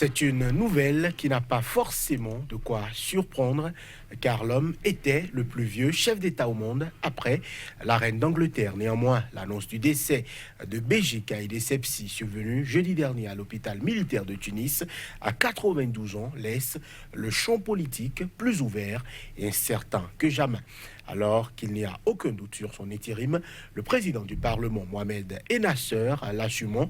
C'est une nouvelle qui n'a pas forcément de quoi surprendre, car l'homme était le plus vieux chef d'État au monde après la reine d'Angleterre. Néanmoins, l'annonce du décès de Béji Caïd Essebsi, survenu jeudi dernier à l'hôpital militaire de Tunis, à 92 ans, laisse le champ politique plus ouvert et incertain que jamais. Alors qu'il n'y a aucun doute sur son intérim, le président du Parlement, Mohamed Ennasser, l'assumant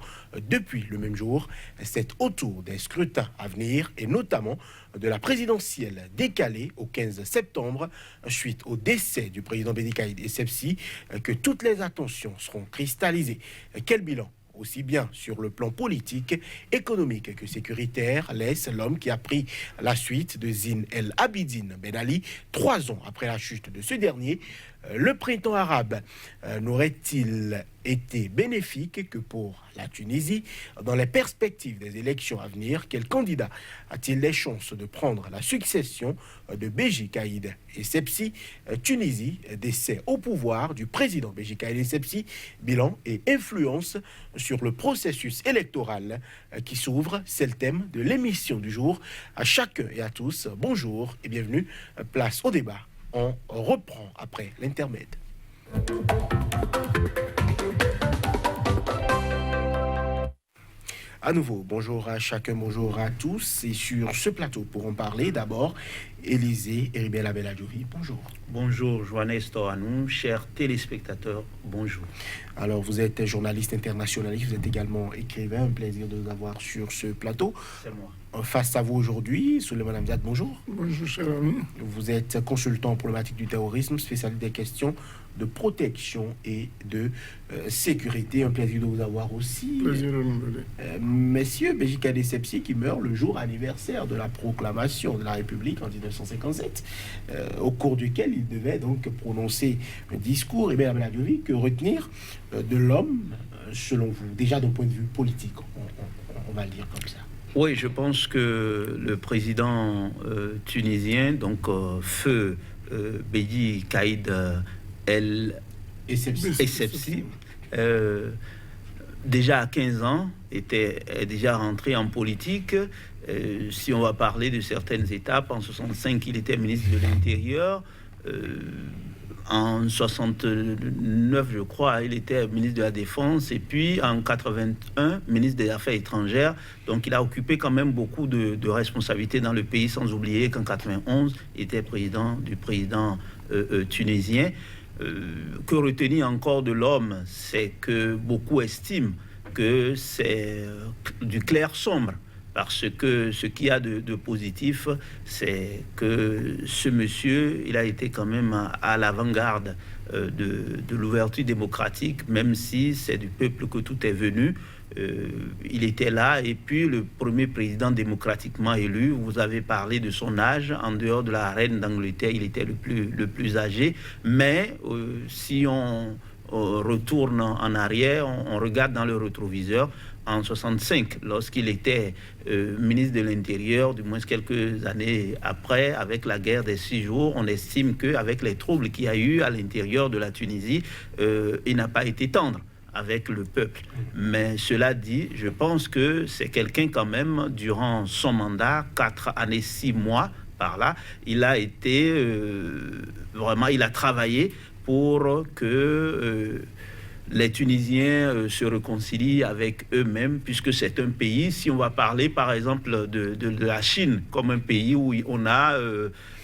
depuis le même jour, c'est autour des scrutins à venir et notamment de la présidentielle décalée au 15 septembre suite au décès du président Béji Caïd Essebsi que toutes les attentions seront cristallisées. Quel bilan ? Aussi bien sur le plan politique, économique que sécuritaire, laisse l'homme qui a pris la suite de Zine El Abidine Ben Ali 3 ans après la chute de ce dernier. Le printemps arabe n'aurait-il été bénéfique que pour la Tunisie dans les perspectives des élections à venir? Quel candidat a-t-il les chances de prendre la succession de Béji Caïd Essebsi? Tunisie, décès au pouvoir du président Béji Caïd Essebsi, bilan et influence sur le processus électoral qui s'ouvre, c'est le thème de l'émission du jour. À chacun et à tous, bonjour et bienvenue. Place au débat. On reprend après l'intermède. À nouveau, bonjour à chacun, bonjour à tous. Et sur ce plateau, pour en parler, d'abord, Élisée Eribella Belladjovi, bonjour. Bonjour, Joannes Toranou, chers téléspectateurs, bonjour. Alors, vous êtes journaliste internationaliste, vous êtes également écrivain, un plaisir de vous avoir sur ce plateau. C'est moi. Face à vous aujourd'hui, Souleymane Hamzat, bonjour. Bonjour, cher ami. Vous êtes consultant en problématique du terrorisme, spécialiste des questions de protection et de sécurité. Un plaisir de vous avoir aussi. Plaisir de nous donner. Messieurs, Béji Caïd Essebsi qui meurt le jour anniversaire de la proclamation de la République en 1957, au cours duquel il devait donc prononcer un discours. Et bien, que retenir de l'homme, selon vous, déjà d'un point de vue politique, on va le dire comme ça. Oui, je pense que le président tunisien, donc feu Béji Caïd Essebsi, déjà à 15 ans, est déjà rentré en politique. Si on va parler de certaines étapes, en 65, il était ministre de l'Intérieur. En 69, je crois, il était ministre de la Défense. Et puis, en 81, ministre des Affaires étrangères. Donc, il a occupé quand même beaucoup de responsabilités dans le pays, sans oublier qu'en 91, il était président tunisien. Que retenir encore de l'homme, c'est que beaucoup estiment que c'est du clair sombre. Parce que ce qu'il y a de positif, c'est que ce monsieur, il a été quand même à l'avant-garde de l'ouverture démocratique, même si c'est du peuple que tout est venu. Il était là, et puis le premier président démocratiquement élu, vous avez parlé de son âge, en dehors de la reine d'Angleterre, il était le plus âgé, mais si on retourne en arrière, on regarde dans le rétroviseur, en 65, lorsqu'il était ministre de l'Intérieur, du moins quelques années après, avec la guerre des 6 jours, on estime qu'avec les troubles qu'il y a eu à l'intérieur de la Tunisie, il n'a pas été tendre avec le peuple. Mais cela dit, je pense que c'est quelqu'un quand même, durant son mandat, 4 années, 6 mois, par là, il a été vraiment, il a travaillé pour que les Tunisiens se réconcilient avec eux-mêmes, puisque c'est un pays, si on va parler par exemple de la Chine, comme un pays où on a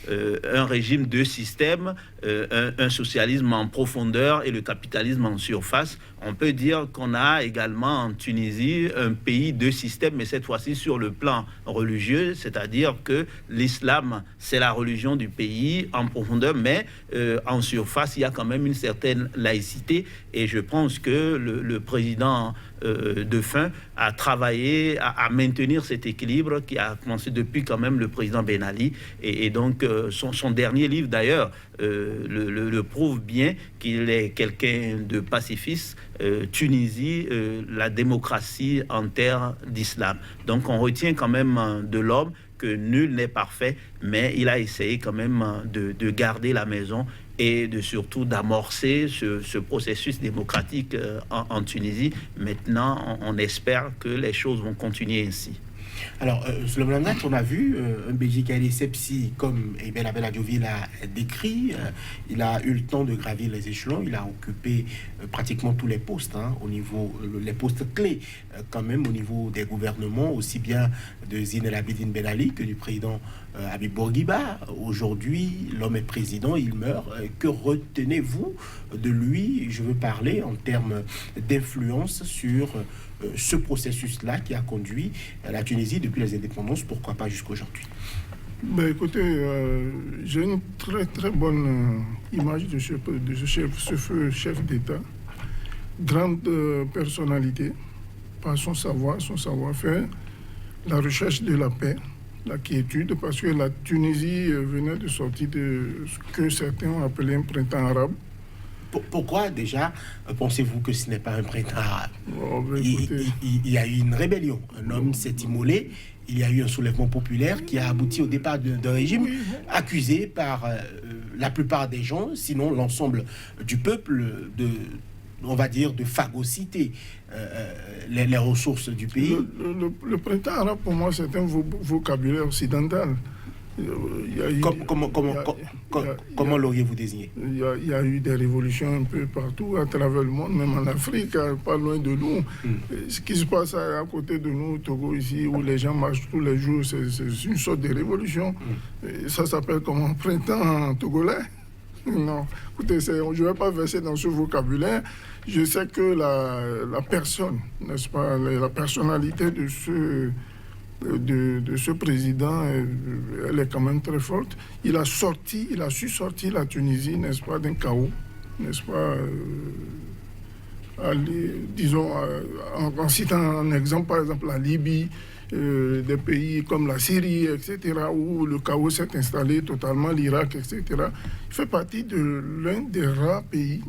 un régime de système, un socialisme en profondeur et le capitalisme en surface. On peut dire qu'on a également en Tunisie un pays de système, mais cette fois-ci sur le plan religieux, c'est-à-dire que l'islam, c'est la religion du pays en profondeur, mais en surface, il y a quand même une certaine laïcité. Et je pense que le président défunt a travaillé à maintenir cet équilibre qui a commencé depuis quand même le président Ben Ali. Et donc, son dernier livre, d'ailleurs, le prouve bien qu'il est quelqu'un de pacifiste. Tunisie, la démocratie en terre d'islam. Donc on retient quand même de l'homme que nul n'est parfait, mais il a essayé quand même de garder la maison et surtout d'amorcer ce processus démocratique en Tunisie. Maintenant, on espère que les choses vont continuer ainsi. Alors, sur le Mlamnat, on a vu un Belgique Ali Sepsi, comme Ebel Abel Adjovi l'a décrit, il a eu le temps de gravir les échelons, il a occupé pratiquement tous les postes, hein, au niveau, les postes clés, quand même, au niveau des gouvernements, aussi bien de Zine El Abidine Ben Ali que du président Habib Bourguiba. Aujourd'hui, l'homme est président, il meurt. Que retenez-vous de lui? Je veux parler en termes d'influence sur ce processus-là qui a conduit la Tunisie depuis les indépendances, pourquoi pas jusqu'à aujourd'hui. Ben écoutez, j'ai une très très bonne image de ce feu chef d'État. Grande personnalité, par son savoir, son savoir-faire, la recherche de la paix, la quiétude, parce que la Tunisie venait de sortir de ce que certains ont appelé un printemps arabe. Pourquoi déjà pensez-vous que ce n'est pas un printemps arabe? Ben, il y a eu une rébellion, un homme s'est immolé, il y a eu un soulèvement populaire qui a abouti au départ d'un régime accusé par la plupart des gens, sinon l'ensemble du peuple, on va dire, de phagocyter les ressources du pays. Le printemps arabe, pour moi, c'est un vocabulaire occidental. Comment l'auriez-vous désigné? Il y a eu des révolutions un peu partout à travers le monde, même en Afrique, pas loin de nous. Ce qui se passe à côté de nous, au Togo, ici, où les gens marchent tous les jours, c'est une sorte de révolution. Et ça s'appelle comme un printemps togolais. Non, écoutez, je ne vais pas verser dans ce vocabulaire. Je sais que la personne, n'est-ce pas, la personnalité de ce président, elle est quand même très forte. Il a su sortir la Tunisie, n'est-ce pas, d'un chaos, n'est-ce pas, disons, en citant un exemple, par exemple, la Libye, des pays comme la Syrie, etc., où le chaos s'est installé totalement, l'Irak, etc. Il fait partie de l'un des rares pays,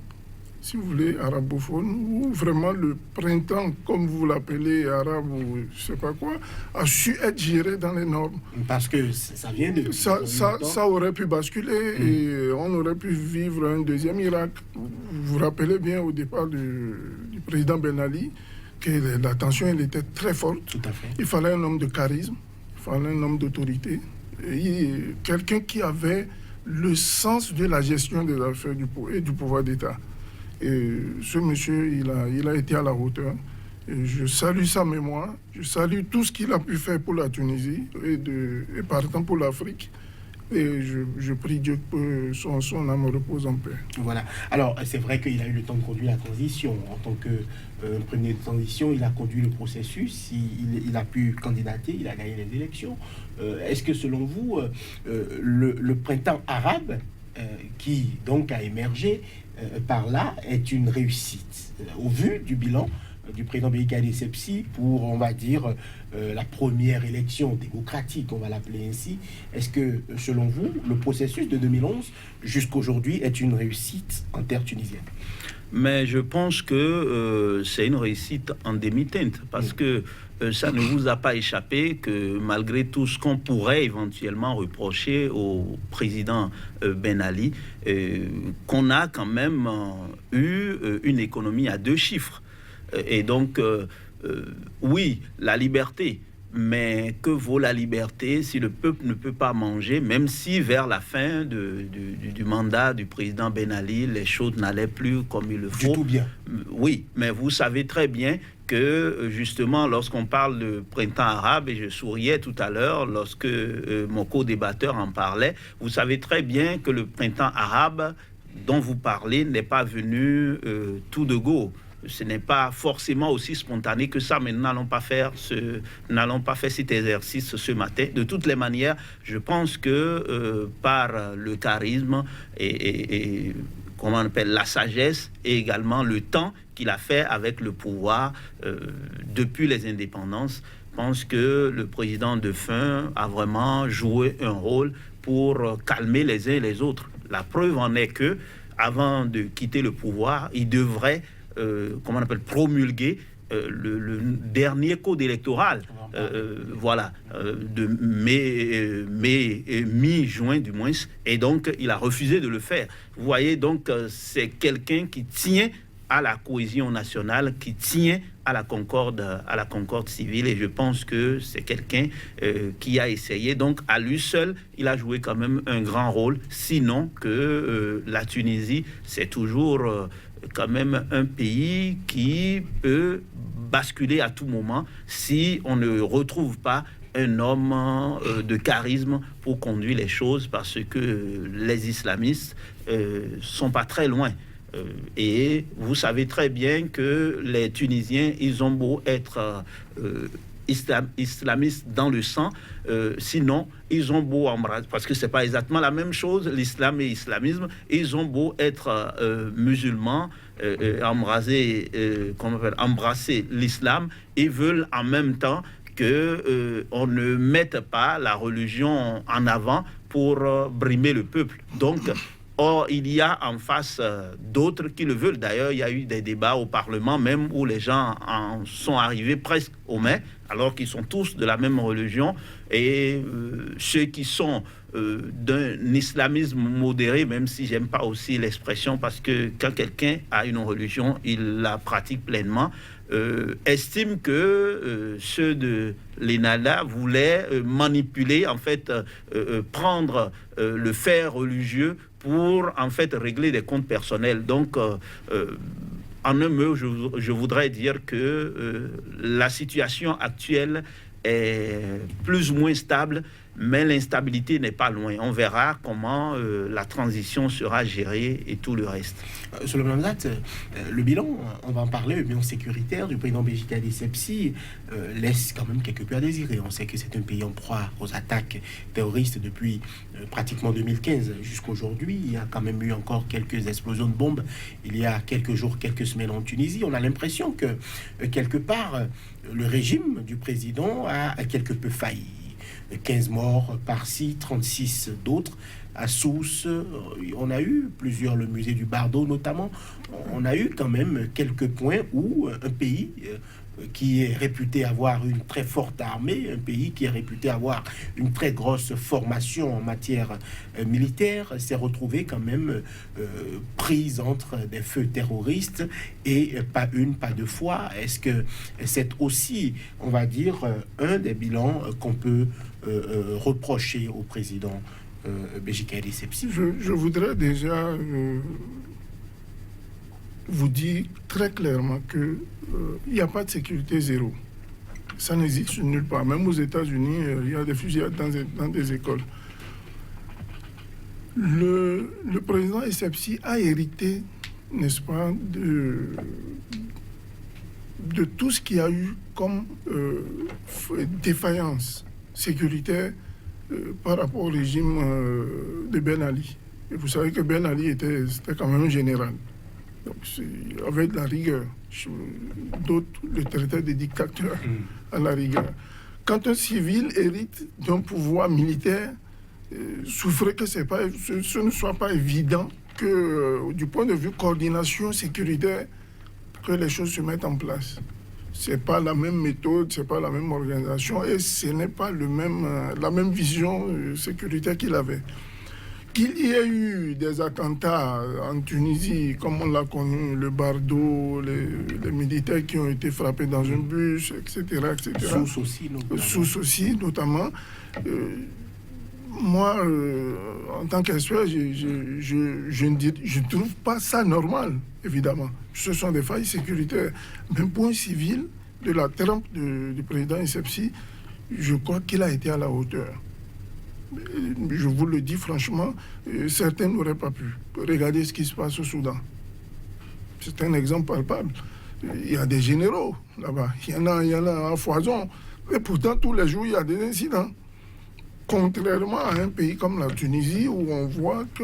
si vous voulez, arabophones, où vraiment le printemps, comme vous l'appelez, arabe ou je ne sais pas quoi, a su être géré dans les normes. Parce que ça vient de... Ça aurait pu basculer et on aurait pu vivre un deuxième Irak. Vous vous rappelez bien au départ du président Ben Ali, que la tension elle était très forte. Tout à fait. Il fallait un homme de charisme, il fallait un homme d'autorité, quelqu'un qui avait le sens de la gestion des affaires et du pouvoir d'État. Et ce monsieur, il a été à la hauteur. Et je salue sa mémoire, je salue tout ce qu'il a pu faire pour la Tunisie et partant pour l'Afrique. Et je prie Dieu que son âme repose en paix. Voilà. Alors, c'est vrai qu'il a eu le temps de conduire la transition. En tant que premier de transition, il a conduit le processus, il a pu candidater, il a gagné les élections. Est-ce que, selon vous, le printemps arabe, qui donc a émergé par là, est une réussite au vu du bilan du président Beikali Sepsi pour, on va dire, la première élection démocratique, on va l'appeler ainsi. Est-ce que, selon vous, le processus de 2011 jusqu'aujourd'hui est une réussite en terre tunisienne? Mais je pense que c'est une réussite en demi-teinte, parce que ça ne vous a pas échappé que malgré tout ce qu'on pourrait éventuellement reprocher au président Ben Ali, qu'on a quand même eu une économie à 2 chiffres. Et donc, oui, la liberté. Mais que vaut la liberté si le peuple ne peut pas manger, même si vers la fin du mandat du président Ben Ali, les choses n'allaient plus comme il le faut. Du tout bien. Oui, mais vous savez très bien que justement, lorsqu'on parle de printemps arabe, et je souriais tout à l'heure lorsque mon co-débatteur en parlait, vous savez très bien que le printemps arabe dont vous parlez n'est pas venu tout de go. Ce n'est pas forcément aussi spontané que ça, mais nous n'allons pas faire cet exercice ce matin. De toutes les manières, je pense que par le charisme et comment on appelle, la sagesse et également le temps qu'il a fait avec le pouvoir depuis les indépendances, je pense que le président défunt a vraiment joué un rôle pour calmer les uns et les autres. La preuve en est que, avant de quitter le pouvoir, il devrait comment on appelle, promulguer le dernier code électoral, de mi-juin du moins, et donc il a refusé de le faire. Vous voyez, donc c'est quelqu'un qui tient à la cohésion nationale, qui tient à la concorde civile. Et je pense que c'est quelqu'un qui a essayé. Donc, à lui seul, il a joué quand même un grand rôle. Sinon que la Tunisie, c'est toujours quand même un pays qui peut basculer à tout moment si on ne retrouve pas un homme de charisme pour conduire les choses, parce que les islamistes sont pas très loin. Et vous savez très bien que les Tunisiens, ils ont beau être islamistes dans le sang, sinon ils ont beau embrasser, parce que c'est pas exactement la même chose, l'islam et l'islamisme, ils ont beau être musulmans, embrasser l'islam, et veulent en même temps que on ne mette pas la religion en avant pour brimer le peuple. Donc, or, il y a en face d'autres qui le veulent. D'ailleurs, il y a eu des débats au Parlement même où les gens en sont arrivés presque aux mains, alors qu'ils sont tous de la même religion. Et ceux qui sont d'un islamisme modéré, même si j'aime pas aussi l'expression, parce que quand quelqu'un a une religion, il la pratique pleinement, estiment que ceux de l'ENALA voulaient manipuler, en fait, prendre le fait religieux pour en fait régler des comptes personnels. Donc, en un mot, je voudrais dire que la situation actuelle est plus ou moins stable, mais l'instabilité n'est pas loin. On verra comment la transition sera gérée et tout le reste. Sur le même date, le bilan, on va en parler, le bilan sécuritaire du président Béji Caïd Essebsi laisse quand même quelque peu à désirer. On sait que c'est un pays en proie aux attaques terroristes depuis pratiquement 2015 jusqu'à aujourd'hui. Il y a quand même eu encore quelques explosions de bombes il y a quelques jours, quelques semaines en Tunisie. On a l'impression que quelque part, le régime du président a quelque peu failli. 15 morts par-ci, 36 d'autres. À Sousse, on a eu plusieurs, le musée du Bardo notamment, on a eu quand même quelques points où un pays qui est réputé avoir une très forte armée, un pays qui est réputé avoir une très grosse formation en matière militaire, s'est retrouvé quand même prise entre des feux terroristes, et pas une, pas deux fois. Est-ce que c'est aussi, on va dire, un des bilans qu'on peut reprocher au président Béji Caïd Essebsi? Je voudrais déjà vous dire très clairement que il n'y a pas de sécurité zéro. Ça n'existe nulle part. Même aux États-Unis, il y a des fusillades dans des écoles. Le président Essebsi a hérité, n'est-ce pas, de tout ce qu'il y a eu comme défaillance sécuritaire par rapport au régime de Ben Ali. Et vous savez que Ben Ali c'était quand même un général. Donc, avec la rigueur, d'autres le traitaient de dictateur à la rigueur. Quand un civil hérite d'un pouvoir militaire, souffrez que ce ne soit pas évident que, du point de vue coordination sécuritaire, que les choses se mettent en place. C'est pas la même méthode, c'est pas la même organisation, et ce n'est pas la même vision sécuritaire qu'il avait. Qu'il y ait eu des attentats en Tunisie, comme on l'a connu, le Bardo, les militaires qui ont été frappés dans un bus, etc. Sousse aussi, notamment. Moi, en tant qu'expert, je ne trouve pas ça normal, évidemment. Ce sont des failles sécuritaires. Même pour un civil, de la trempe du président Essebsi, je crois qu'il a été à la hauteur. Je vous le dis franchement, certains n'auraient pas pu. Regardez ce qui se passe au Soudan. C'est un exemple palpable. Il y a des généraux là-bas, il y en a à foison. Et pourtant, tous les jours, il y a des incidents. Contrairement à un pays comme la Tunisie, où on voit que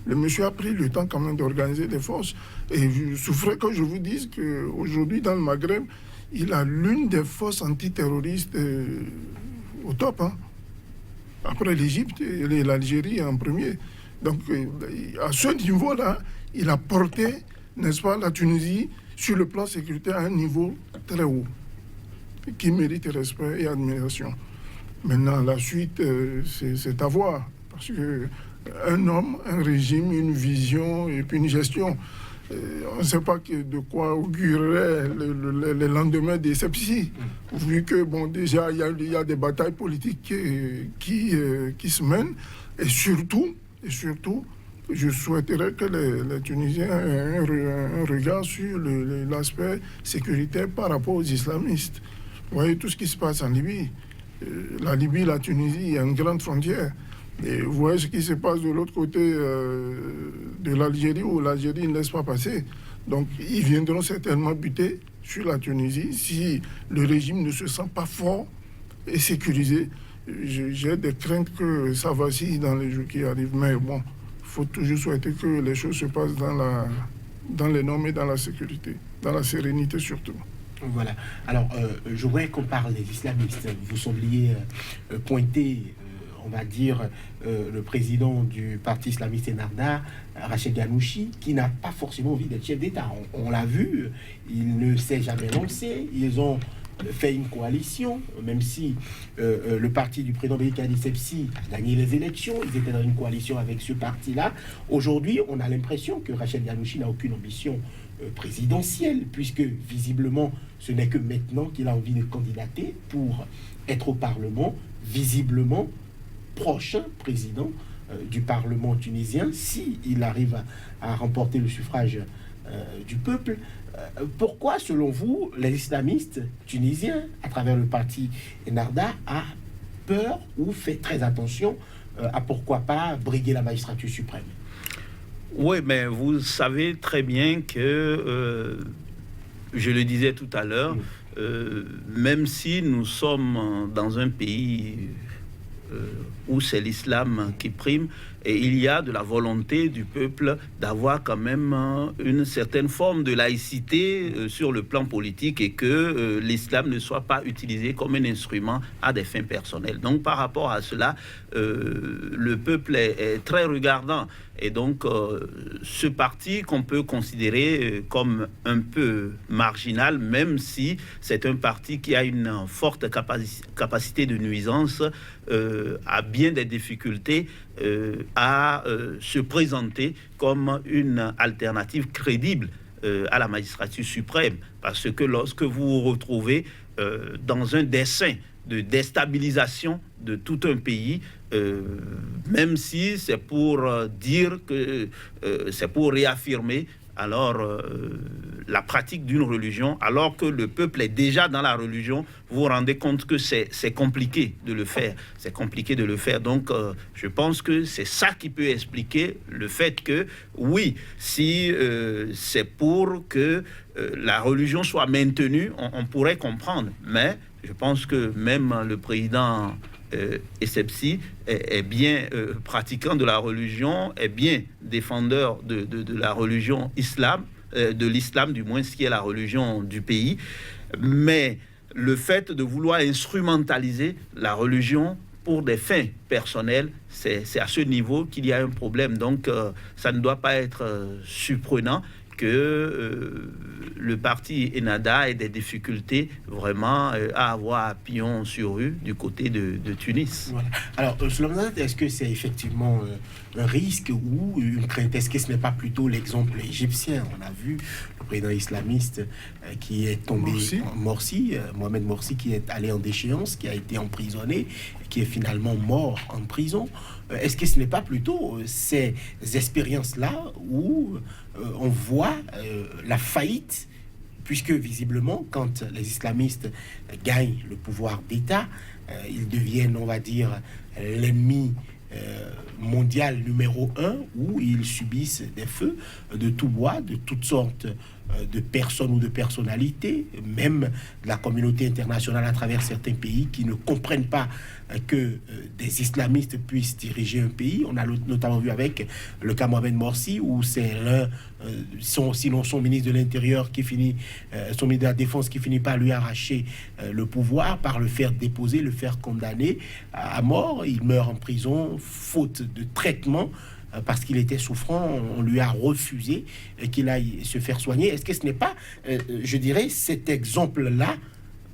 le monsieur a pris le temps quand même d'organiser des forces. Et je souffrais que je vous dise qu'aujourd'hui, dans le Maghreb, il a l'une des forces antiterroristes au top, hein. Après l'Égypte et l'Algérie en premier. Donc, à ce niveau-là, il a porté, n'est-ce pas, la Tunisie sur le plan sécuritaire à un niveau très haut, qui mérite respect et admiration. Maintenant, la suite, c'est à voir. Parce qu'un homme, un régime, une vision et puis une gestion, On ne sait pas de quoi augurerait le lendemain des sepsis, vu que déjà il y a des batailles politiques qui se mènent, et surtout, je souhaiterais que les Tunisiens aient un regard sur l'aspect sécuritaire par rapport aux islamistes. Vous voyez tout ce qui se passe en Libye. La Libye, la Tunisie, il y a une grande frontière. Et vous voyez ce qui se passe de l'autre côté de l'Algérie, où l'Algérie ne laisse pas passer. Donc, ils viendront certainement buter sur la Tunisie si le régime ne se sent pas fort et sécurisé. J'ai des craintes que ça vacille dans les jours qui arrivent. Mais bon, il faut toujours souhaiter que les choses se passent dans les normes et dans la sécurité, dans la sérénité surtout. Voilà. Alors, je voudrais qu'on parle des islamistes. Vous sembliez pointer, on va dire, le président du parti islamiste Ennahda, Rachid Ghannouchi, qui n'a pas forcément envie d'être chef d'État. On l'a vu, il ne s'est jamais lancé. Ils ont fait une coalition, même si le parti du président Belkadi Sepsi a gagné les élections, ils étaient dans une coalition avec ce parti-là. Aujourd'hui, on a l'impression que Rachid Ghannouchi n'a aucune ambition présidentielle, puisque visiblement, ce n'est que maintenant qu'il a envie de candidater pour être au Parlement, visiblement prochain président du Parlement tunisien, s'il arrive à remporter le suffrage du peuple. Pourquoi, selon vous, les islamistes tunisiens, à travers le parti Ennahda, a peur ou fait très attention à pourquoi pas briguer la magistrature suprême? Oui, mais vous savez très bien que, je le disais tout à l'heure, même si nous sommes dans un pays où c'est l'islam qui prime, et il y a de la volonté du peuple d'avoir quand même une certaine forme de laïcité sur le plan politique, et que l'islam ne soit pas utilisé comme un instrument à des fins personnelles. Donc par rapport à cela, le peuple est très regardant. Et donc, ce parti qu'on peut considérer comme un peu marginal, même si c'est un parti qui a une forte capacité de nuisance, a bien des difficultés à se présenter comme une alternative crédible à la magistrature suprême. Parce que lorsque vous vous retrouvez dans un dessein de déstabilisation de tout un pays, même si c'est pour dire que c'est pour réaffirmer alors la pratique d'une religion, alors que le peuple est déjà dans la religion, vous vous rendez compte que c'est compliqué de le faire. C'est compliqué de le faire. Donc, je pense que c'est ça qui peut expliquer le fait que, oui, si c'est pour que la religion soit maintenue, on pourrait comprendre. Mais je pense que même le président Essebsi est bien pratiquant de la religion, est bien défendeur de la religion islam, de l'islam du moins, ce qui est la religion du pays. Mais le fait de vouloir instrumentaliser la religion pour des fins personnelles, c'est à ce niveau qu'il y a un problème. Donc ça ne doit pas être surprenant que le parti Ennahda ait des difficultés vraiment à avoir pion sur rue du côté de Tunis. Voilà. Alors, est-ce que c'est effectivement un risque ou une crainte? Est-ce que ce n'est pas plutôt l'exemple égyptien? On a vu le président islamiste qui est tombé, Mohamed Morsi, qui est allé en déchéance, qui a été emprisonné, qui est finalement mort en prison. Est-ce que ce n'est pas plutôt ces expériences-là où on voit la faillite, puisque visiblement, quand les islamistes gagnent le pouvoir d'État, ils deviennent, on va dire, l'ennemi mondial numéro 1, où ils subissent des feux de tout bois, de toutes sortes de personnes ou de personnalités, même de la communauté internationale à travers certains pays qui ne comprennent pas que des islamistes puissent diriger un pays. On a notamment vu avec le cas Mohamed Morsi, où c'est sinon son ministre de l'Intérieur qui finit, son ministre de la Défense qui finit par lui arracher le pouvoir, par le faire déposer, le faire condamner à mort. Il meurt en prison faute de traitement, parce qu'il était souffrant. On lui a refusé qu'il aille se faire soigner. Est-ce que ce n'est pas, je dirais, cet exemple-là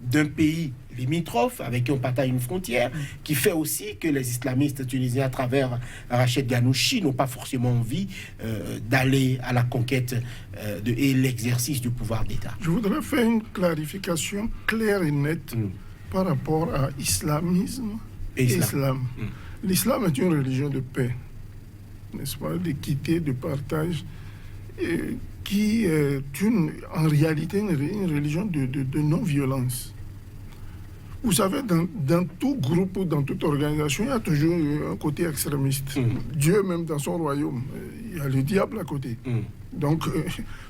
d'un pays limitrophe avec qui on partage une frontière, qui fait aussi que les islamistes tunisiens, à travers Rached Ghannouchi, n'ont pas forcément envie d'aller à la conquête et l'exercice du pouvoir d'État. Je voudrais faire une clarification claire et nette par rapport à islamisme et islam. L'islam est une religion de paix, n'est-ce pas, d'équité, de partage, qui est en réalité une religion de non-violence. Vous savez, dans tout groupe ou dans toute organisation, il y a toujours un côté extrémiste. Dieu, même dans son royaume, il y a le diable à côté. Donc,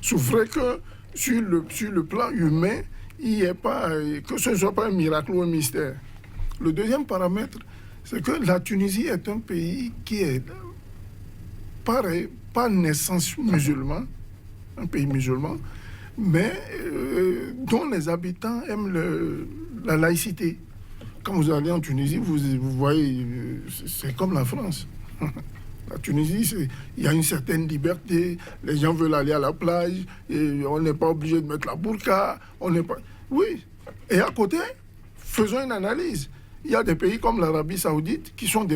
c'est vrai que sur le plan humain, il n'y ait pas, que ce ne soit pas un miracle ou un mystère. Le deuxième paramètre, c'est que la Tunisie est un pays qui est, pareil, par naissance musulman, un pays musulman, mais dont les habitants aiment la laïcité. Quand vous allez en Tunisie, vous voyez, c'est comme la France. La Tunisie, il y a une certaine liberté, les gens veulent aller à la plage, et on n'est pas obligé de mettre la burqa, on n'est pas... Oui, et à côté, faisons une analyse. Il y a des pays comme l'Arabie Saoudite qui sont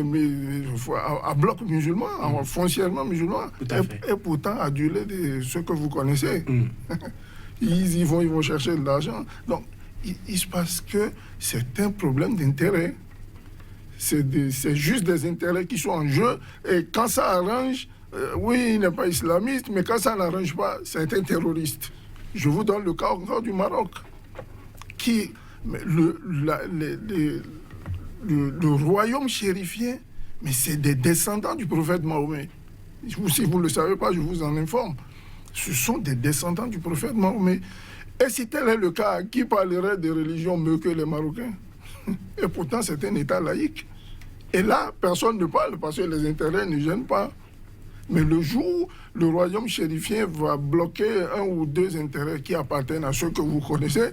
à bloc musulman, foncièrement musulmans, et pourtant adulés de ceux que vous connaissez. Ils vont chercher de l'argent. Donc, il se passe que c'est un problème d'intérêt. C'est juste des intérêts qui sont en jeu. Et quand ça arrange, oui, il n'est pas islamiste, mais quand ça n'arrange pas, c'est un terroriste. Je vous donne le cas encore du Maroc, qui... Le royaume chérifien, mais c'est des descendants du prophète Mahomet. Si vous ne le savez pas, je vous en informe. Ce sont des descendants du prophète Mahomet. Et si tel est le cas, qui parlerait de religion mieux que les Marocains? Et pourtant, c'est un État laïque. Et là, personne ne parle parce que les intérêts ne gênent pas. Mais le jour où le royaume chérifien va bloquer un ou deux intérêts qui appartiennent à ceux que vous connaissez,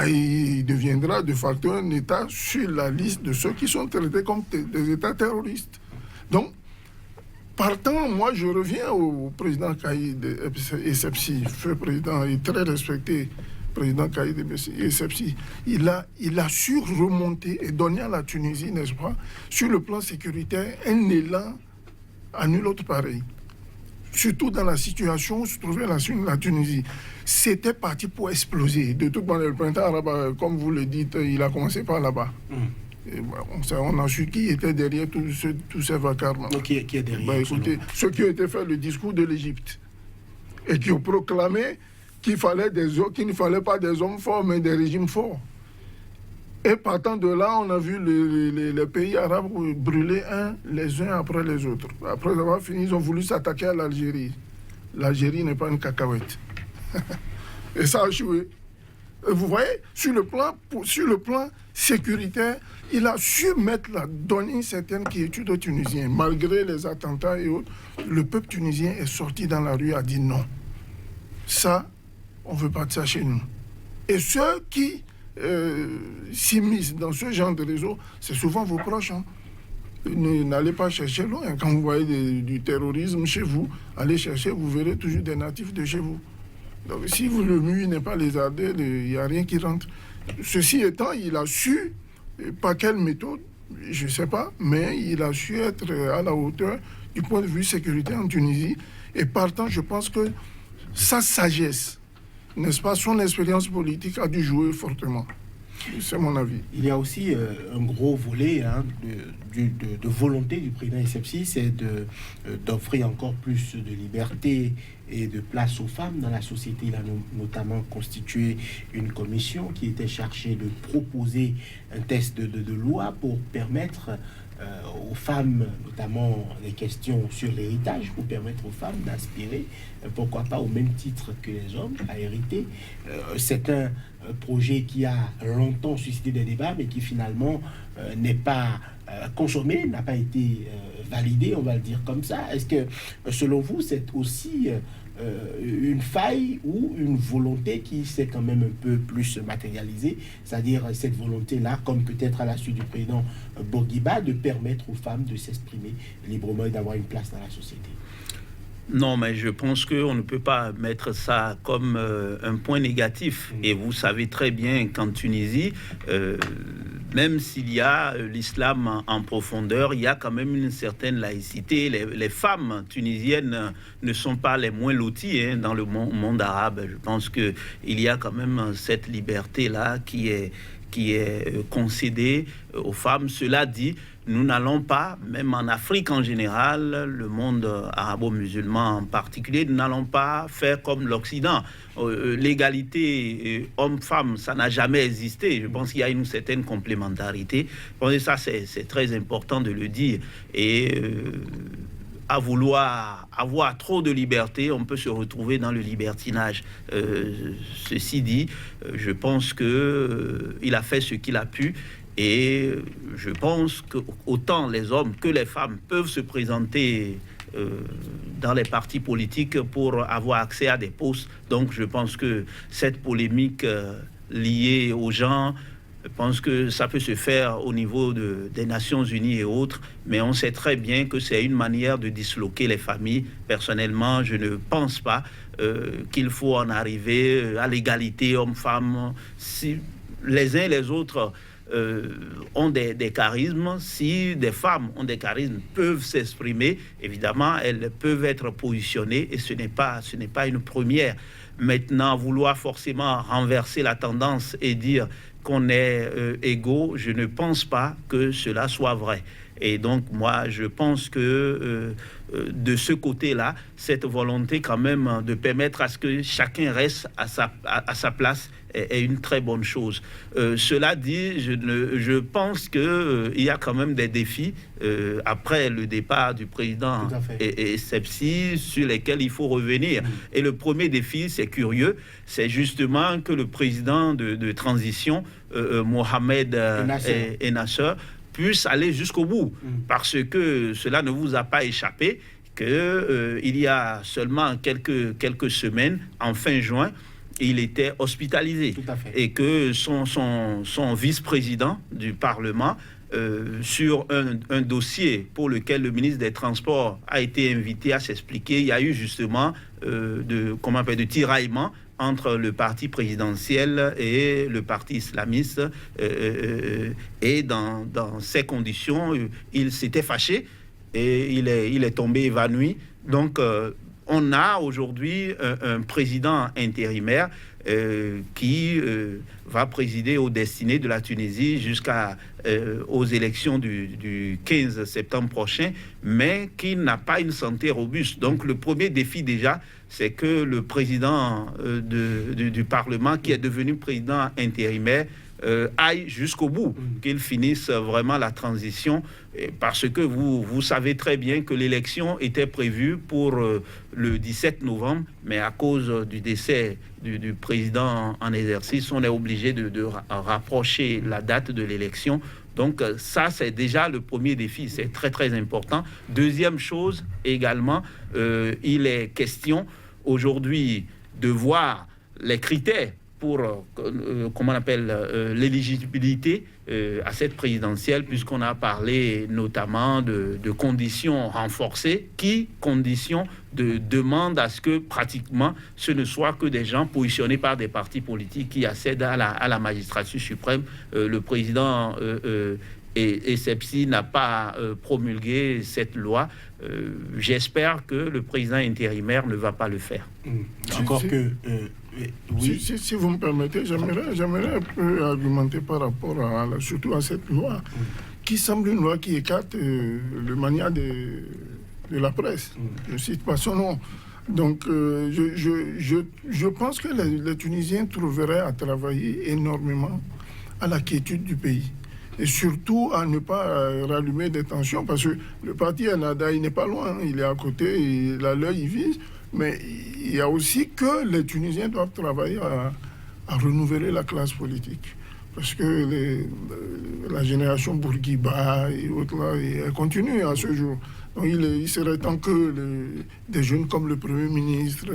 il deviendra de facto un État sur la liste de ceux qui sont traités comme des États terroristes. Donc, partant, moi, je reviens au président Kaïd Essebsi, feu président et très respecté président Kaïd Essebsi. Il a su remonter et donner à la Tunisie, n'est-ce pas, sur le plan sécuritaire, un élan à nul autre pareil. Surtout dans la situation où se trouvait la Tunisie. C'était parti pour exploser. De toute manière, le printemps arabe, comme vous le dites, il a commencé par là-bas. Et on a su qui était derrière tous ces vacarmes. Qui est derrière écoutez, ceux qui ont été fait le discours de l'Égypte et qui ont proclamé qu'il ne fallait pas des hommes forts, mais des régimes forts. Et partant de là, on a vu les pays arabes brûler les uns après les autres. Après avoir fini, ils ont voulu s'attaquer à l'Algérie. L'Algérie n'est pas une cacahuète. Et ça a échoué. Et vous voyez, sur le plan sécuritaire, il a su donner une certaine quiétude aux Tunisiens. Malgré les attentats et autres, le peuple tunisien est sorti dans la rue, a dit non. Ça, on ne veut pas de ça chez nous. Et ceux qui s'immiscent dans ce genre de réseau, c'est souvent vos proches. N'allez pas chercher loin. Quand vous voyez du terrorisme chez vous, allez chercher, vous verrez toujours des natifs de chez vous. Donc si le mur n'est pas lézardé, il n'y a rien qui rentre. Ceci étant, il a su, par quelle méthode, je ne sais pas, mais il a su être à la hauteur du point de vue sécurité en Tunisie. Et partant, je pense que sa sagesse, n'est-ce pas, son expérience politique a dû jouer fortement. C'est mon avis. Il y a aussi un gros volet de volonté du président Essebsi, c'est d'offrir encore plus de liberté et de place aux femmes dans la société. Il a notamment constitué une commission qui était chargée de proposer un texte de loi pour permettre aux femmes, notamment des questions sur l'héritage, pour permettre aux femmes d'aspirer, pourquoi pas au même titre que les hommes, à hériter. C'est un projet qui a longtemps suscité des débats, mais qui finalement n'est pas consommé, n'a pas été validé, on va le dire comme ça. Est-ce que, selon vous, c'est aussi une faille ou une volonté qui s'est quand même un peu plus matérialisée, c'est-à-dire cette volonté-là, comme peut-être à la suite du président Bourguiba, de permettre aux femmes de s'exprimer librement et d'avoir une place dans la société? Non, mais je pense qu'on ne peut pas mettre ça comme un point négatif. Et vous savez très bien qu'en Tunisie, même s'il y a l'islam en profondeur, il y a quand même une certaine laïcité. Les femmes tunisiennes ne sont pas les moins loties dans le monde arabe. Je pense qu'il y a quand même cette liberté-là qui est concédée aux femmes. Cela dit, nous n'allons pas, même en Afrique en général, le monde arabo-musulman en particulier, nous n'allons pas faire comme l'Occident. L'égalité homme-femme, ça n'a jamais existé. Je pense qu'il y a une certaine complémentarité. Bon, ça, c'est très important de le dire. Et à vouloir avoir trop de liberté, on peut se retrouver dans le libertinage. Ceci dit, je pense qu'il a fait ce qu'il a pu. Et je pense que autant les hommes que les femmes peuvent se présenter dans les partis politiques pour avoir accès à des postes. Donc je pense que cette polémique liée aux gens, je pense que ça peut se faire au niveau des Nations Unies et autres, mais on sait très bien que c'est une manière de disloquer les familles. Personnellement, je ne pense pas qu'il faut en arriver à l'égalité homme-femme. Si les uns et les autres ont des charismes, si des femmes ont des charismes, peuvent s'exprimer, évidemment, elles peuvent être positionnées et ce n'est pas une première. Maintenant, vouloir forcément renverser la tendance et dire qu'on est égaux, je ne pense pas que cela soit vrai. Et donc, moi, je pense que de ce côté-là, cette volonté quand même de permettre à ce que chacun reste à sa place est une très bonne chose. Cela dit, je pense qu'il y a quand même des défis après le départ du président et Sepsi sur lesquels il faut revenir. Et le premier défi, c'est curieux, c'est justement que le président de transition, Mohamed Nasser, puisse aller jusqu'au bout, parce que cela ne vous a pas échappé qu'il y a seulement quelques semaines, en fin juin, il était hospitalisé. Et que son vice-président du Parlement, sur un dossier pour lequel le ministre des Transports a été invité à s'expliquer, il y a eu justement de tiraillement entre le parti présidentiel et le parti islamiste. Et dans ces conditions, il s'était fâché et il est tombé évanoui. Donc, on a aujourd'hui un président intérimaire qui va présider aux destinées de la Tunisie aux élections du 15 septembre prochain, mais qui n'a pas une santé robuste. Donc le premier défi déjà, c'est que le président du Parlement, qui est devenu président intérimaire, aille jusqu'au bout, qu'il finisse vraiment la transition, parce que vous savez très bien que l'élection était prévue pour le 17 novembre, mais à cause du décès du président en exercice, on est obligé de rapprocher la date de l'élection. Donc ça, c'est déjà le premier défi, c'est très très important. Deuxième chose également, il est question aujourd'hui de voir les critères pour, comment on appelle, l'éligibilité à cette présidentielle, puisqu'on a parlé notamment de conditions renforcées, conditions demandent à ce que pratiquement ce ne soit que des gens positionnés par des partis politiques qui accèdent à la magistrature suprême. Le président et Sepsi n'a pas promulgué cette loi. J'espère que le président intérimaire ne va pas le faire. Encore que... oui. Si vous me permettez, j'aimerais un peu argumenter par rapport surtout à cette loi, qui semble une loi qui écarte le mania de la presse. Je ne cite pas son nom. Donc, je pense que les Tunisiens trouveraient à travailler énormément à la quiétude du pays. Et surtout à ne pas rallumer des tensions, parce que le parti Ennahda, il n'est pas loin, il est à côté, il a l'œil, il vise. Mais il y a aussi que les Tunisiens doivent travailler à renouveler la classe politique. Parce que la génération Bourguiba et autres, là, elle continue à ce jour. Donc il serait temps que des jeunes comme le Premier ministre,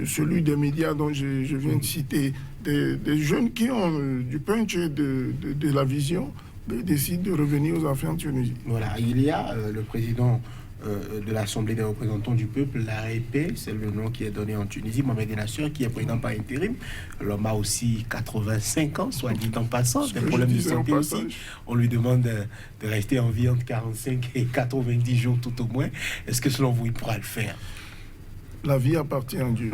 celui des médias dont je viens de citer, des jeunes qui ont du punch et de la vision, décident de revenir aux affaires en Tunisie. Voilà, il y a le président de l'Assemblée des représentants du peuple, l'ARP, c'est le nom qui est donné en Tunisie, Mohamed Nassir, qui est président par intérim. L'homme a aussi 85 ans, soit dit en passant, des problèmes de santé aussi. On lui demande de rester en vie entre 45 et 90 jours tout au moins. Est-ce que selon vous, il pourra le faire? La vie appartient à Dieu.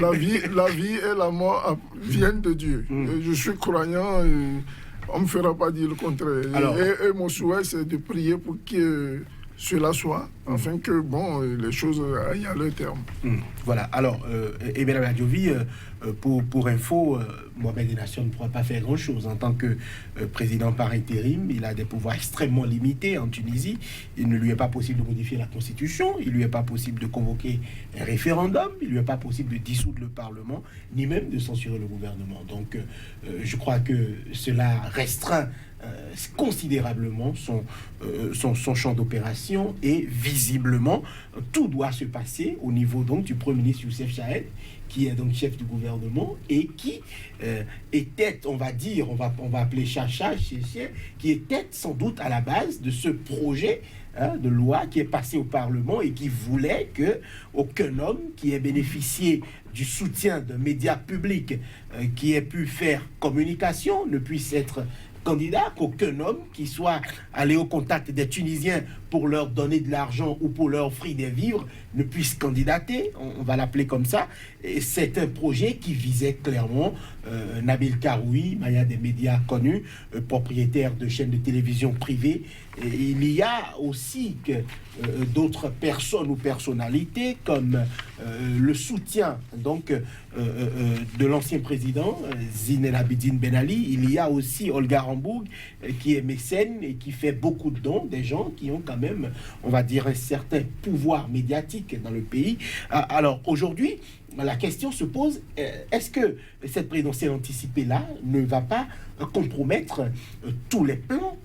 la vie et la mort viennent de Dieu. Et je suis croyant, on ne me fera pas dire le contraire. Et mon souhait, c'est de prier pour que cela soit, afin que les choses aillent à leur terme. Voilà. Alors, Mme Adjovi, pour info, Mohamed Nassir ne pourra pas faire grand-chose. En tant que président par intérim, il a des pouvoirs extrêmement limités en Tunisie. Il ne lui est pas possible de modifier la Constitution, il ne lui est pas possible de convoquer un référendum, il ne lui est pas possible de dissoudre le Parlement, ni même de censurer le gouvernement. Donc, je crois que cela restreint considérablement son champ d'opération, et visiblement tout doit se passer au niveau donc du Premier ministre Youssef Chahed, qui est donc chef du gouvernement et qui est tête, on va dire, on va appeler chacha, qui est tête sans doute à la base de ce projet de loi qui est passé au Parlement et qui voulait que aucun homme qui ait bénéficié du soutien d'un média public qui ait pu faire communication ne puisse être candidat, qu'aucun homme qui soit allé au contact des Tunisiens pour leur donner de l'argent ou pour leur offrir des vivres ne puisse candidater, on va l'appeler comme ça. Et c'est un projet qui visait clairement Nabil Karoui, Maya des médias connus, propriétaire de chaînes de télévision privées. Et il y a aussi d'autres personnes ou personnalités comme le soutien donc de l'ancien président Zine El Abidine Ben Ali. Il y a aussi Olga Rambourg qui est mécène et qui fait beaucoup de dons, des gens qui ont quand même, on va dire, un certain pouvoir médiatique dans le pays. Alors aujourd'hui, la question se pose, est-ce que cette présidentielle anticipée-là ne va pas compromettre tous les plans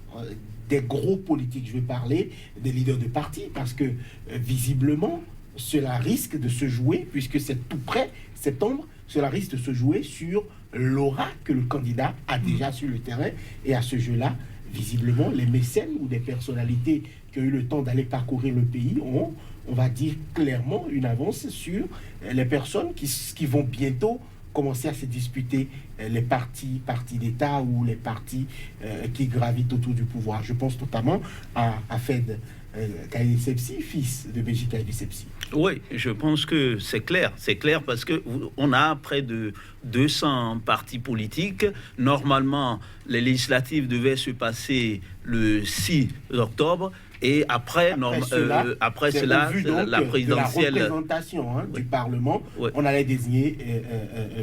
des gros politiques? Je vais parler des leaders de parti, parce que visiblement, cela risque de se jouer, puisque c'est tout près, septembre, cela risque de se jouer sur l'aura que le candidat a déjà sur le terrain. Et à ce jeu-là, visiblement, les mécènes ou des personnalités qui ont eu le temps d'aller parcourir le pays ont, on va dire clairement, une avance sur les personnes qui vont bientôt commencer à se disputer les partis d'État ou les partis qui gravitent autour du pouvoir. Je pense notamment à Fed Kaïdé Sepsi, fils de Béji Kaïdé Sepsi. Oui, je pense que c'est clair parce que on a près de 200 partis politiques. Normalement, les législatives devaient se passer le 6 octobre. Et après cela, la présidentielle, de la représentation du Parlement, on allait désigner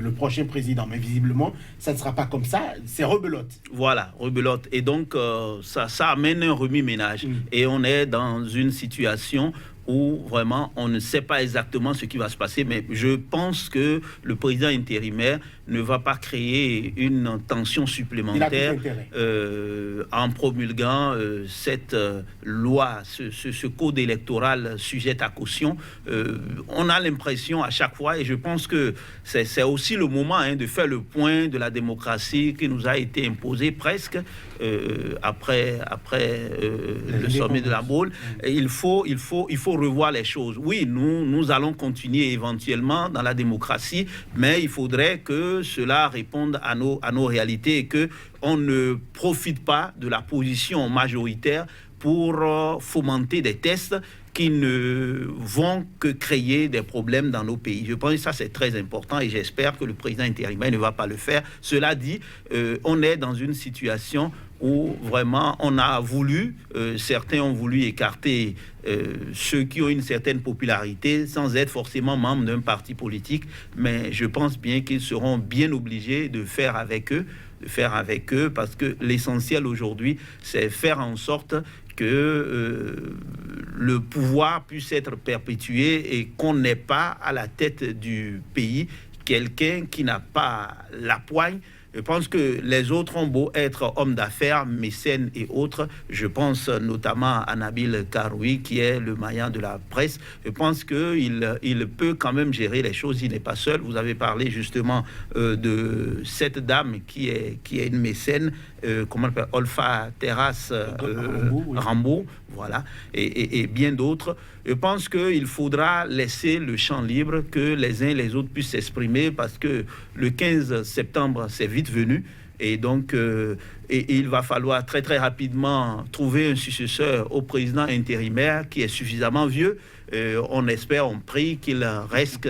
le prochain président. Mais visiblement, ça ne sera pas comme ça. C'est rebelote. Voilà, rebelote. Et donc, ça amène un remue-ménage. Et on est dans une situation où vraiment on ne sait pas exactement ce qui va se passer, mais je pense que le président intérimaire ne va pas créer une tension supplémentaire en promulguant cette loi, ce code électoral sujet à caution. On a l'impression à chaque fois, et je pense que c'est aussi le moment de faire le point de la démocratie qui nous a été imposée presque après le sommet de la Baule. Il faut revoir les choses. Oui, nous allons continuer éventuellement dans la démocratie, mais il faudrait que cela réponde à nos réalités et que on ne profite pas de la position majoritaire pour fomenter des tests qui ne vont que créer des problèmes dans nos pays. Je pense que ça, c'est très important et j'espère que le président intérimaire ne va pas le faire. Cela dit, on est dans une situation où vraiment on a voulu, certains ont voulu écarter ceux qui ont une certaine popularité sans être forcément membres d'un parti politique, mais je pense bien qu'ils seront bien obligés de faire avec eux, parce que l'essentiel aujourd'hui, c'est faire en sorte que le pouvoir puisse être perpétué et qu'on n'ait pas à la tête du pays quelqu'un qui n'a pas la poigne. Je pense que les autres ont beau être hommes d'affaires, mécènes et autres. Je pense notamment à Nabil Karoui, qui est le maillon de la presse. Je pense qu'il peut quand même gérer les choses. Il n'est pas seul. Vous avez parlé justement de cette dame qui est une mécène. comment on appelle, Olfa Terrasse Rambo, voilà, et bien d'autres. Je pense qu'il faudra laisser le champ libre, que les uns et les autres puissent s'exprimer, parce que le 15 septembre, c'est vite venu. Et donc, il va falloir très, très rapidement trouver un successeur au président intérimaire qui est suffisamment vieux. On espère, on prie qu'il reste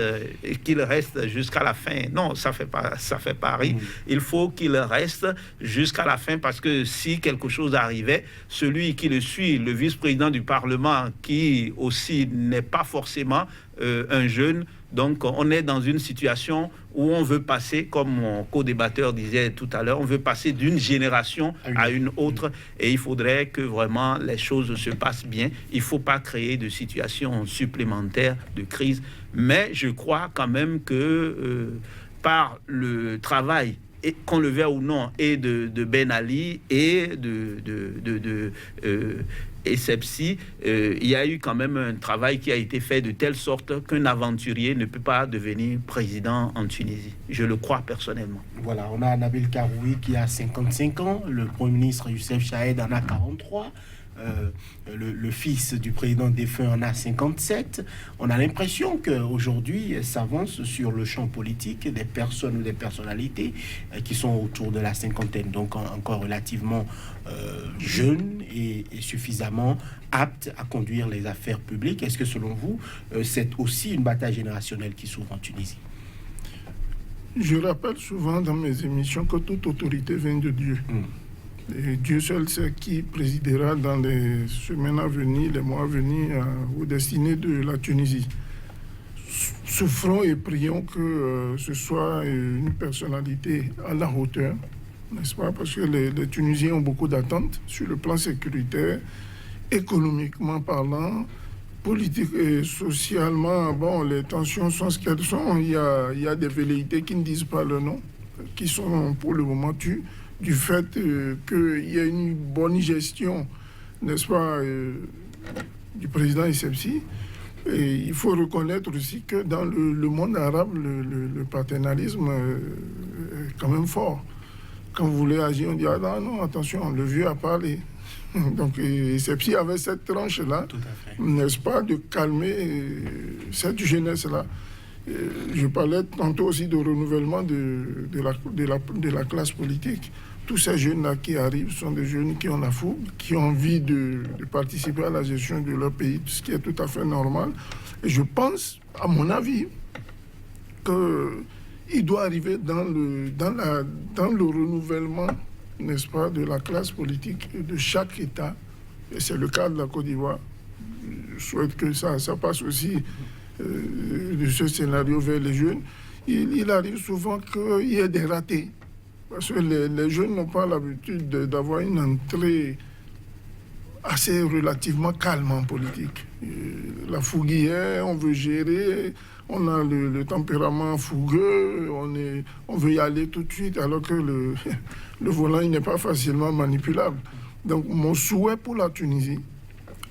jusqu'à la fin. Non, ça fait pas rire. Il faut qu'il reste jusqu'à la fin, parce que si quelque chose arrivait, celui qui le suit, le vice-président du Parlement, qui aussi n'est pas forcément un jeune. Donc, on est dans une situation où on veut passer, comme mon co-débatteur disait tout à l'heure, on veut passer d'une génération à une autre, et il faudrait que vraiment les choses se passent bien. Il ne faut pas créer de situations supplémentaires de crise, mais je crois quand même que par le travail, et qu'on le veuille ou non, et de Ben Ali et de Essebsi, il y a eu quand même un travail qui a été fait de telle sorte qu'un aventurier ne peut pas devenir président en Tunisie. Je le crois personnellement. Voilà, on a Nabil Karoui qui a 55 ans, le Premier ministre Youssef Chahed en a 43. Le fils du président défunt en a 57. On a l'impression qu'aujourd'hui s'avance sur le champ politique des personnes ou des personnalités qui sont autour de la cinquantaine, donc encore relativement jeunes et suffisamment aptes à conduire les affaires publiques. Est-ce que selon vous, c'est aussi une bataille générationnelle qui s'ouvre en Tunisie? Je rappelle souvent dans mes émissions que toute autorité vient de Dieu. Et Dieu seul sait qui présidera dans les semaines à venir, les mois à venir, aux destinées de la Tunisie. Souffrons et prions que ce soit une personnalité à la hauteur, n'est-ce pas? Parce que les Tunisiens ont beaucoup d'attentes sur le plan sécuritaire, économiquement parlant, politique et socialement. Bon, les tensions sont ce qu'elles sont. Il y a des velléités qui ne disent pas le nom, qui sont pour le moment tues, du fait qu'il y a une bonne gestion, n'est-ce pas, du président Essebsi. Et il faut reconnaître aussi que dans le monde arabe, le paternalisme est quand même fort. Quand vous voulez agir, on dit « Ah non, attention, le vieux a parlé ». Donc Essebsi avait cette tranche-là, n'est-ce pas, de calmer cette jeunesse-là. Je parlais tantôt aussi de renouvellement de la classe politique. Tous ces jeunes-là qui arrivent sont des jeunes qui ont la fougue, qui ont envie de participer à la gestion de leur pays, ce qui est tout à fait normal. Et je pense, à mon avis, qu'il doit arriver dans le renouvellement, n'est-ce pas, de la classe politique de chaque État. Et c'est le cas de la Côte d'Ivoire. Je souhaite que ça passe aussi de ce scénario vers les jeunes. Il arrive souvent qu'il y ait des ratés. Parce que les jeunes n'ont pas l'habitude d'avoir une entrée assez relativement calme en politique. La fouguière, on veut gérer, on a le tempérament fougueux, on veut y aller tout de suite, alors que le volant il n'est pas facilement manipulable. Donc mon souhait pour la Tunisie,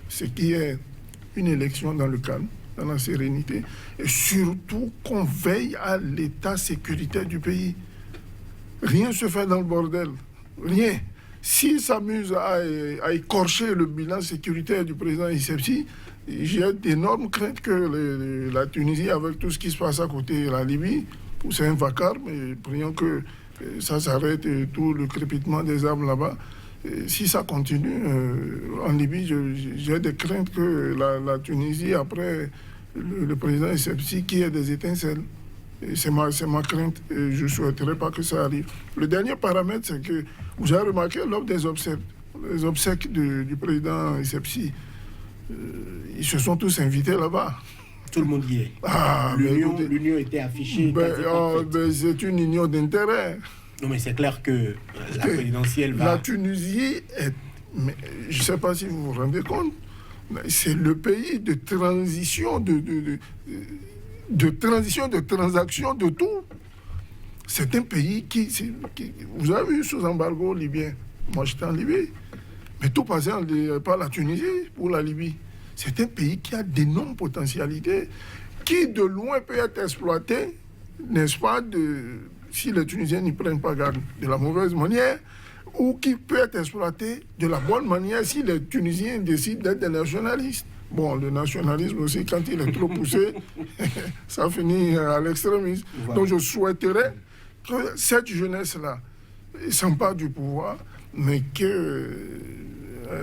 c'est qu'il y ait une élection dans le calme, dans la sérénité, et surtout qu'on veille à l'état sécuritaire du pays. Rien ne se fait dans le bordel. Rien. S'ils s'amusent à écorcher le bilan sécuritaire du président Essebsi, j'ai d'énormes craintes que la Tunisie, avec tout ce qui se passe à côté de la Libye, où c'est un vacarme, mais prions que ça s'arrête, tout le crépitement des armes là-bas. Si ça continue, en Libye, j'ai des craintes que la Tunisie, après le président Essebsi, qui ait des étincelles. C'est ma crainte et je ne souhaiterais pas que ça arrive. Le dernier paramètre, c'est que vous avez remarqué lors des obsèques du président Essebsi, ils se sont tous invités là-bas. Tout le monde y est. L'union était affichée. C'est une union d'intérêt. Non, mais c'est clair que la présidentielle va... La Tunisie est... Mais, je ne sais pas si vous vous rendez compte, mais c'est le pays de transition, de transition, de transaction, de tout. C'est un pays qui... Vous avez vu sous embargo libyen. Moi, j'étais en Libye. Mais tout passait par la Tunisie pour la Libye. C'est un pays qui a d'énormes potentialités, qui de loin peut être exploité, n'est-ce pas, si les Tunisiens n'y prennent pas garde de la mauvaise manière. ou qui peut être exploité de la bonne manière si les Tunisiens décident d'être des nationalistes. Bon, le nationalisme aussi, quand il est trop poussé, ça finit à l'extrémisme. Voilà. Donc je souhaiterais que cette jeunesse-là s'empare du pouvoir, mais qu'elle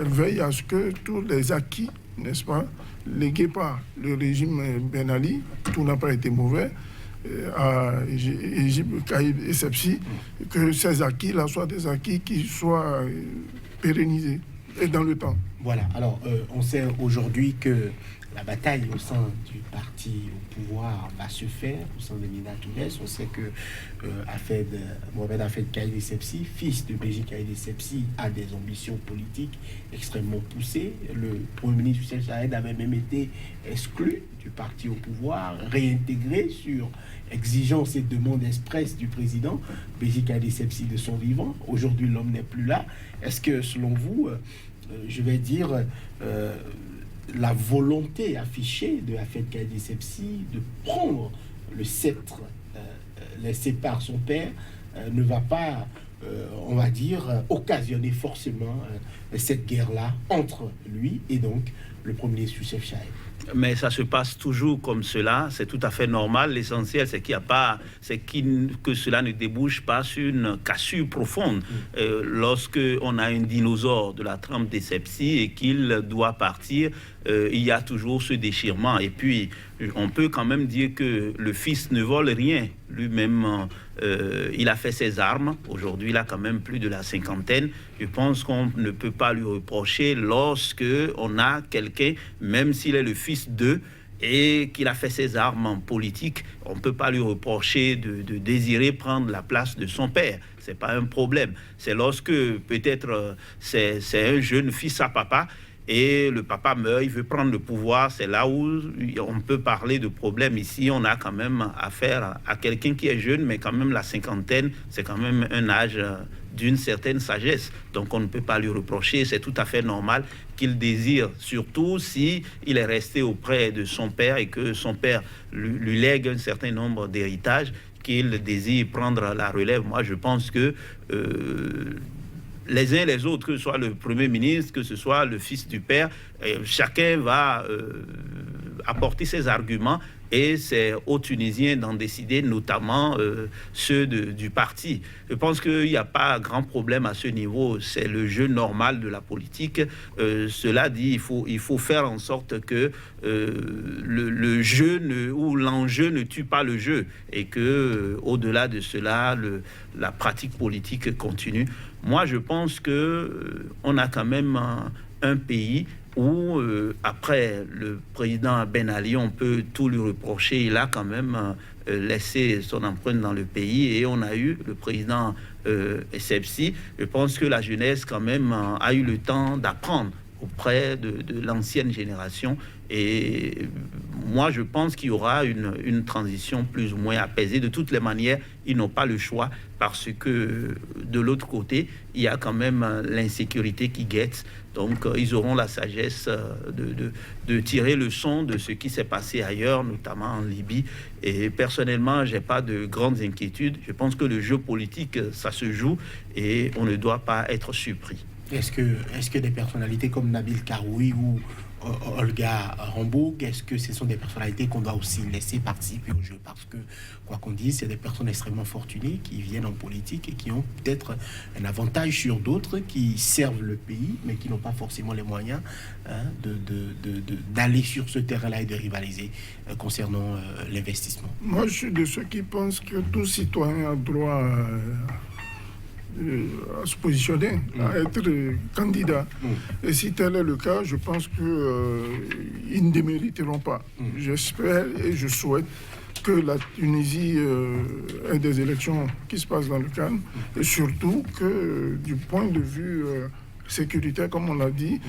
veille à ce que tous les acquis, n'est-ce pas, légués par le régime Ben Ali, tout n'a pas été mauvais, à Égypte, Caïbes et Sepsi, que ces acquis-là soient des acquis qui soient pérennisés et dans le temps. Voilà, alors on sait aujourd'hui que la bataille au sein du parti au pouvoir va se faire au sein de Minatou-Nes. On sait que Mohamed Hafed Caïd Essebsi, fils de Béji Caïd Essebsi, a des ambitions politiques extrêmement poussées. Le Premier ministre Youssef Chahed avait même été exclu du parti au pouvoir, réintégré sur exigence et demande expresse du président Béji Caïd Essebsi de son vivant. Aujourd'hui, l'homme n'est plus là. Est-ce que, selon vous, je vais dire, la volonté affichée de Hafed Caïd Essebsi de prendre le sceptre laissé par son père ne va pas, on va dire, occasionner forcément cette guerre-là entre lui et donc le Premier ministre Youssef Chahed? Mais ça se passe toujours comme cela, c'est tout à fait normal. L'essentiel, c'est qu'il n'y a pas, que cela ne débouche pas sur une cassure profonde. Lorsque on a un dinosaure de la trempe d'Essebsi et qu'il doit partir, il y a toujours ce déchirement. Et puis, on peut quand même dire que le fils ne vole rien. Lui-même, il a fait ses armes. Aujourd'hui, il a quand même plus de la cinquantaine. Je pense qu'on ne peut pas lui reprocher lorsque on a quelqu'un, même s'il est le fils d'eux, et qu'il a fait ses armes en politique, on ne peut pas lui reprocher de désirer prendre la place de son père. C'est pas un problème. C'est lorsque peut-être c'est un jeune fils à papa, et le papa meurt, il veut prendre le pouvoir, c'est là où on peut parler de problème. Ici, on a quand même affaire à quelqu'un qui est jeune, mais quand même la cinquantaine, c'est quand même un âge d'une certaine sagesse. Donc on ne peut pas lui reprocher, c'est tout à fait normal qu'il désire, surtout si il est resté auprès de son père et que son père lui lègue un certain nombre d'héritages, qu'il désire prendre la relève. Moi, je pense que les uns et les autres, que ce soit le Premier ministre, que ce soit le fils du père, chacun va apporter ses arguments et c'est aux Tunisiens d'en décider, notamment ceux du parti. Je pense qu'il n'y a pas grand problème à ce niveau, c'est le jeu normal de la politique. Cela dit, il faut faire en sorte que le jeu ou l'enjeu ne tue pas le jeu et que au-delà de cela, la pratique politique continue. Moi, je pense que on a quand même un pays où, après le président Ben Ali, on peut tout lui reprocher. Il a quand même laissé son empreinte dans le pays et on a eu le président Essebsi. Je pense que la jeunesse, quand même, a eu le temps d'apprendre auprès de l'ancienne génération. Et moi, je pense qu'il y aura une transition plus ou moins apaisée. De toutes les manières, ils n'ont pas le choix parce que de l'autre côté, il y a quand même l'insécurité qui guette. Donc, ils auront la sagesse de tirer le son de ce qui s'est passé ailleurs, notamment en Libye. Et personnellement, je n'ai pas de grandes inquiétudes. Je pense que le jeu politique, ça se joue et on ne doit pas être surpris. Est-ce que des personnalités comme Nabil Karoui ou Olga Rambourg, est-ce que ce sont des personnalités qu'on doit aussi laisser participer au jeu? Parce que, quoi qu'on dise, c'est des personnes extrêmement fortunées qui viennent en politique et qui ont peut-être un avantage sur d'autres, qui servent le pays, mais qui n'ont pas forcément les moyens d'aller sur ce terrain-là et de rivaliser concernant l'investissement. Moi, je suis de ceux qui pensent que tout citoyen a droit à se positionner, à être candidat. Et si tel est le cas, je pense qu'ils ne démériteront pas. J'espère et je souhaite que la Tunisie ait des élections qui se passent dans le calme et surtout que du point de vue sécuritaire, comme on l'a dit,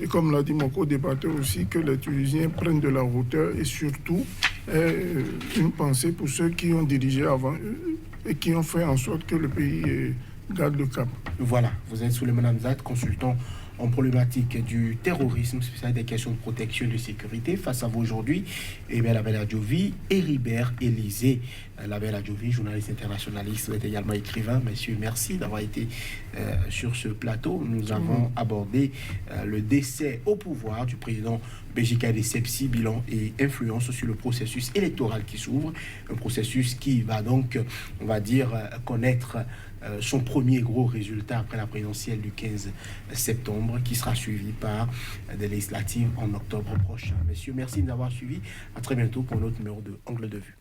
et comme l'a dit mon co-débatteur aussi, que les Tunisiens prennent de la hauteur et surtout une pensée pour ceux qui ont dirigé avant eux et qui ont fait en sorte que le pays garde le cap. Voilà, vous êtes Souleymane Hamzat, consultant en problématique du terrorisme, spécialiste des questions de protection et de sécurité. Face à vous aujourd'hui, Label Adjovi, Héribert Élysée. Label Adjovi, journaliste internationaliste, est également écrivain. Messieurs, merci d'avoir été sur ce plateau. Nous avons abordé le décès au pouvoir du président BJK Sepsi, bilan et influence sur le processus électoral qui s'ouvre. Un processus qui va donc, on va dire, connaître son premier gros résultat après la présidentielle du 15 septembre, qui sera suivi par des législatives en octobre prochain. Messieurs, merci de nous avoir suivis. À très bientôt pour un autre numéro de Angle de Vue.